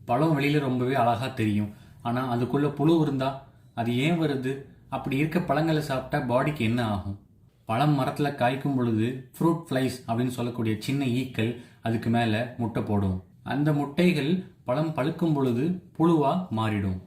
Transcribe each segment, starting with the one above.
பழம் வெளியில் ரொம்பவே அழகாக தெரியும், ஆனால் அதுக்குள்ளே புழு இருந்தால் அது ஏன் வருது? அப்படி இருக்க பழங்களை சாப்பிட்டா பாடிக்கு என்ன ஆகும்? பழம் மரத்தில் காய்க்கும் பொழுது ஃப்ரூட் ஃப்ளைஸ் அப்படின்னு சொல்லக்கூடிய சின்ன ஈக்கள் அதுக்கு மேலே முட்டை போடும். அந்த முட்டைகள் பழம் பழுக்கும் பொழுது புழுவாக மாறிடும்.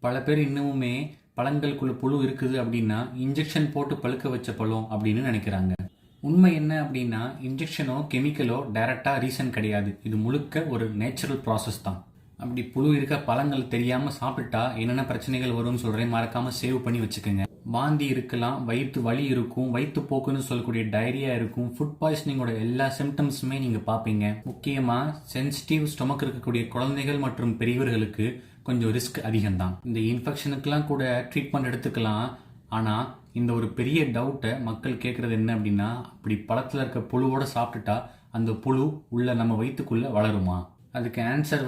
பல பேர் இன்னமுமே பழங்களுக்குள்ள புழு இருக்குது அப்படின்னா இன்ஜெக்ஷன் போட்டு பழுக்க வச்ச பழம் அப்படின்னு நினைக்கிறாங்க. உண்மை என்ன அப்படின்னா இன்ஜெக்ஷனோ கெமிக்கலோ டைரக்டாக ரீசன் கிடையாது. இது முழுக்க ஒரு நேச்சுரல் ப்ராசஸ் தான். அப்படி புழு இருக்க பழங்கள் தெரியாமல் சாப்பிட்டா என்னென்ன பிரச்சனைகள் வரும்னு சொல்கிறேன், மறக்காமல் சேவ் பண்ணி வச்சுக்கோங்க. வாந்தி இருக்கலாம், வயிற்று வலி இருக்கும், வயிற்று போக்குன்னு சொல்லக்கூடிய டயரியா இருக்கும், ஃபுட் பாய்சனிங்கோட எல்லா சிம்டம்ஸுமே நீங்கள் பார்ப்பீங்க. முக்கியமாக சென்சிட்டிவ் ஸ்டொமக் இருக்கக்கூடிய குழந்தைகள் மற்றும் பெரியவர்களுக்கு கொஞ்சம் ரிஸ்க் அதிகம்தான். இந்த இன்ஃபெக்ஷனுக்கெல்லாம் கூட ட்ரீட்மெண்ட் எடுத்துக்கலாம். ஆனால் இந்த ஒரு பெரிய டவுட்டை மக்கள் கேட்குறது என்ன அப்படின்னா, அப்படி பழத்தில் இருக்க புழுவோடு சாப்பிட்டுட்டா அந்த புழு உள்ள நம்ம வயிற்றுக்குள்ளே வளருமா? அதுக்கு ஆன்சர்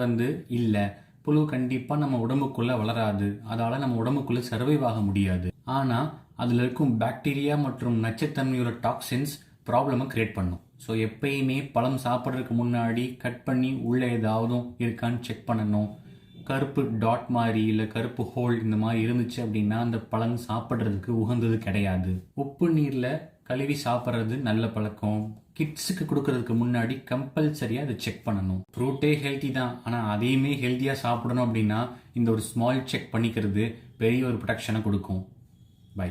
இல்லை. புழு கண்டிப்பாக நம்ம உடம்புக்குள்ளே வளராது, அதால் நம்ம உடம்புக்குள்ளே சர்வைவ் ஆக முடியாது. ஆனால் அதில் இருக்கும் பாக்டீரியா மற்றும் நச்சுத்தன்மையுள்ள டாக்ஸின்ஸ் ப்ராப்ளமை கிரியேட் பண்ணும். ஸோ எப்பயுமே பழம் சாப்பிட்றதுக்கு முன்னாடி கட் பண்ணி உள்ளே ஏதாவது இருக்கான்னு செக் பண்ணணும். கருப்பு டாட் மாதிரி இல்லை கருப்பு ஹோல் இந்த மாதிரி இருந்துச்சு அப்படின்னா அந்த பழம் சாப்பிட்றதுக்கு உகந்தது கிடையாது. உப்பு நீரில் கழுவி சாப்பிட்றது நல்ல பழக்கம். கிட்ஸுக்கு கொடுக்கறதுக்கு முன்னாடி கம்பல்சரியாக அதை செக் பண்ணணும். ஃப்ரூட்டே ஹெல்த்தி தான், ஆனால் அதையுமே ஹெல்த்தியாக சாப்பிடணும் அப்படின்னா இந்த ஒரு ஸ்மால் செக் பண்ணிக்கிறது பெரிய ஒரு ப்ரொடெக்ஷனை கொடுக்கும். பை.